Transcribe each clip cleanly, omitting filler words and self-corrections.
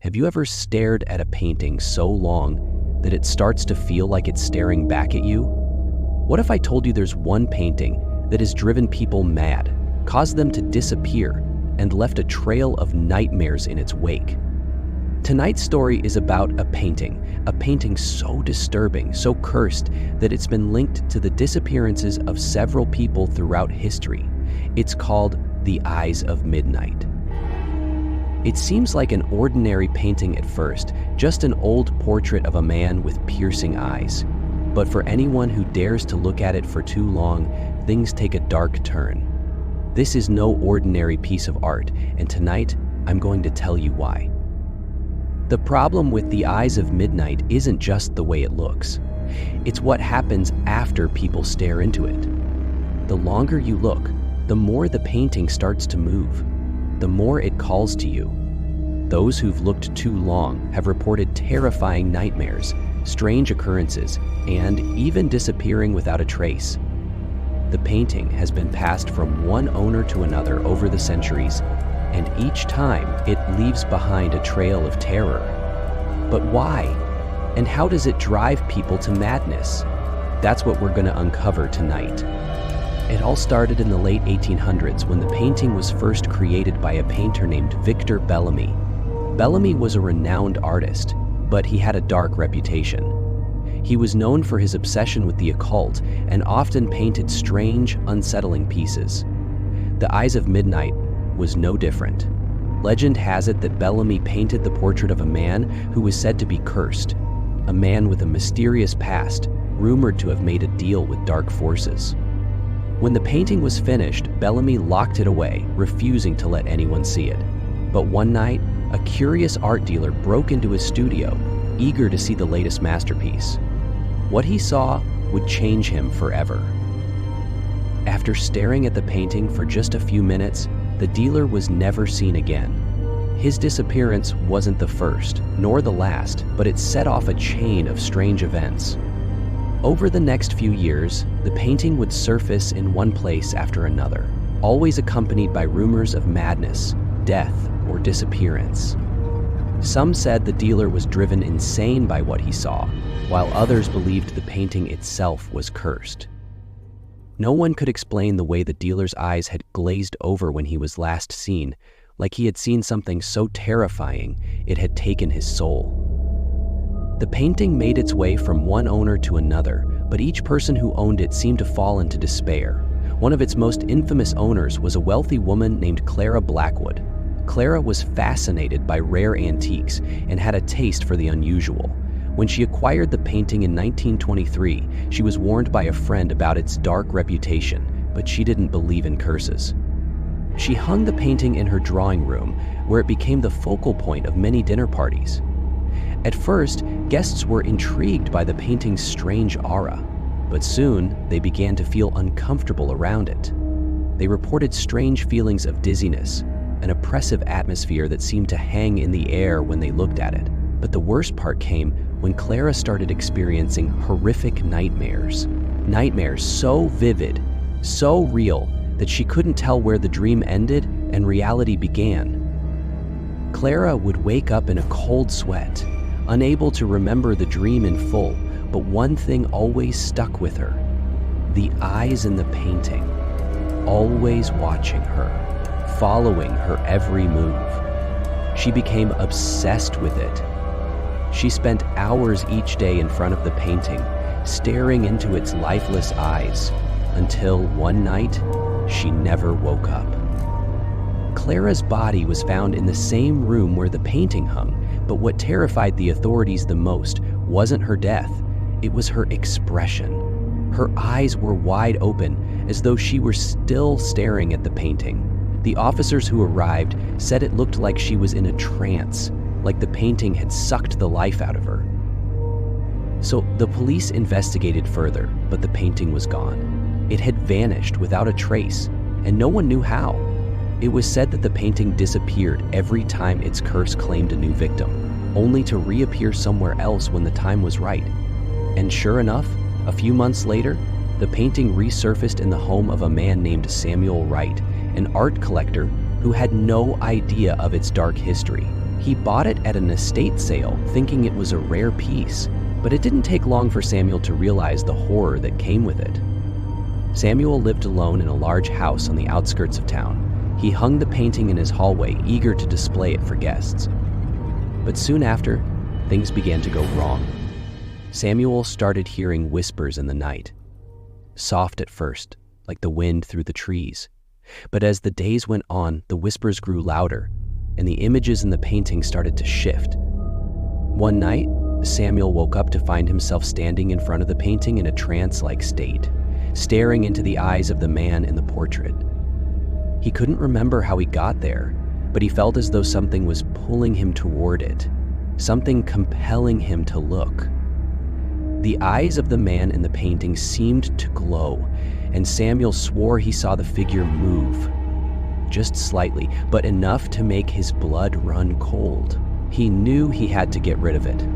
Have you ever stared at a painting so long that it starts to feel like it's staring back at you? What if I told you there's one painting that has driven people mad, caused them to disappear, and left a trail of nightmares in its wake? Tonight's story is about a painting so disturbing, so cursed, that it's been linked to the disappearances of several people throughout history. It's called The Eyes of Midnight. It seems like an ordinary painting at first, just an old portrait of a man with piercing eyes. But for anyone who dares to look at it for too long, things take a dark turn. This is no ordinary piece of art, and tonight I'm going to tell you why. The problem with The Eyes of Midnight isn't just the way it looks. It's what happens after people stare into it. The longer you look, the more the painting starts to move, the more it calls to you. Those who've looked too long have reported terrifying nightmares, strange occurrences, and even disappearing without a trace. The painting has been passed from one owner to another over the centuries, and each time it leaves behind a trail of terror. But why? And how does it drive people to madness? That's what we're going to uncover tonight. It all started in the late 1800s when the painting was first created by a painter named Victor Bellamy. Bellamy was a renowned artist, but he had a dark reputation. He was known for his obsession with the occult and often painted strange, unsettling pieces. The Eyes of Midnight was no different. Legend has it that Bellamy painted the portrait of a man who was said to be cursed, a man with a mysterious past, rumored to have made a deal with dark forces. When the painting was finished, Bellamy locked it away, refusing to let anyone see it. But one night, a curious art dealer broke into his studio, eager to see the latest masterpiece. What he saw would change him forever. After staring at the painting for just a few minutes, the dealer was never seen again. His disappearance wasn't the first, nor the last, but it set off a chain of strange events. Over the next few years, the painting would surface in one place after another, always accompanied by rumors of madness, death, or disappearance. Some said the dealer was driven insane by what he saw, while others believed the painting itself was cursed. No one could explain the way the dealer's eyes had glazed over when he was last seen, like he had seen something so terrifying it had taken his soul. The painting made its way from one owner to another, but each person who owned it seemed to fall into despair. One of its most infamous owners was a wealthy woman named Clara Blackwood. Clara was fascinated by rare antiques and had a taste for the unusual. When she acquired the painting in 1923, she was warned by a friend about its dark reputation, but she didn't believe in curses. She hung the painting in her drawing room, where it became the focal point of many dinner parties. At first, guests were intrigued by the painting's strange aura, but soon they began to feel uncomfortable around it. They reported strange feelings of dizziness, an oppressive atmosphere that seemed to hang in the air when they looked at it. But the worst part came when Clara started experiencing horrific nightmares. Nightmares so vivid, so real, that she couldn't tell where the dream ended and reality began. Clara would wake up in a cold sweat, unable to remember the dream in full, but one thing always stuck with her: the eyes in the painting, always watching her, following her every move. She became obsessed with it. She spent hours each day in front of the painting, staring into its lifeless eyes, until one night, she never woke up. Clara's body was found in the same room where the painting hung, but what terrified the authorities the most wasn't her death, it was her expression. Her eyes were wide open, as though she were still staring at the painting. The officers who arrived said it looked like she was in a trance, like the painting had sucked the life out of her. So the police investigated further, but the painting was gone. It had vanished without a trace, and no one knew how. It was said that the painting disappeared every time its curse claimed a new victim, only to reappear somewhere else when the time was right. And sure enough, a few months later, the painting resurfaced in the home of a man named Samuel Wright, an art collector who had no idea of its dark history. He bought it at an estate sale, thinking it was a rare piece, but it didn't take long for Samuel to realize the horror that came with it. Samuel lived alone in a large house on the outskirts of town. He hung the painting in his hallway, eager to display it for guests. But soon after, things began to go wrong. Samuel started hearing whispers in the night. Soft at first, like the wind through the trees. But as the days went on, the whispers grew louder, and the images in the painting started to shift. One night, Samuel woke up to find himself standing in front of the painting in a trance-like state, staring into the eyes of the man in the portrait. He couldn't remember how he got there, but he felt as though something was pulling him toward it, something compelling him to look. The eyes of the man in the painting seemed to glow, and Samuel swore he saw the figure move. Just slightly, but enough to make his blood run cold. He knew he had to get rid of it.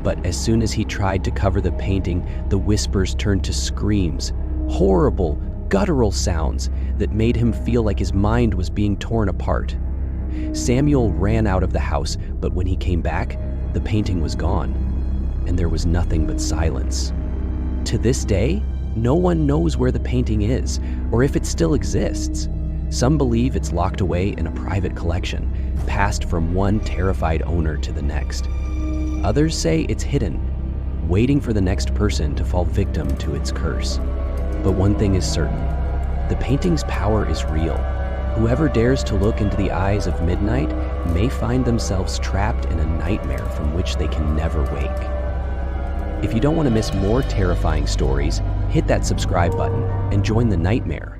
But as soon as he tried to cover the painting, the whispers turned to screams, horrible, guttural sounds that made him feel like his mind was being torn apart. Samuel ran out of the house, but when he came back, the painting was gone, and there was nothing but silence. To this day, no one knows where the painting is, or if it still exists. Some believe it's locked away in a private collection, passed from one terrified owner to the next. Others say it's hidden, waiting for the next person to fall victim to its curse. But one thing is certain, the painting's power is real. Whoever dares to look into the eyes of midnight may find themselves trapped in a nightmare from which they can never wake. If you don't want to miss more terrifying stories, hit that subscribe button and join the nightmare.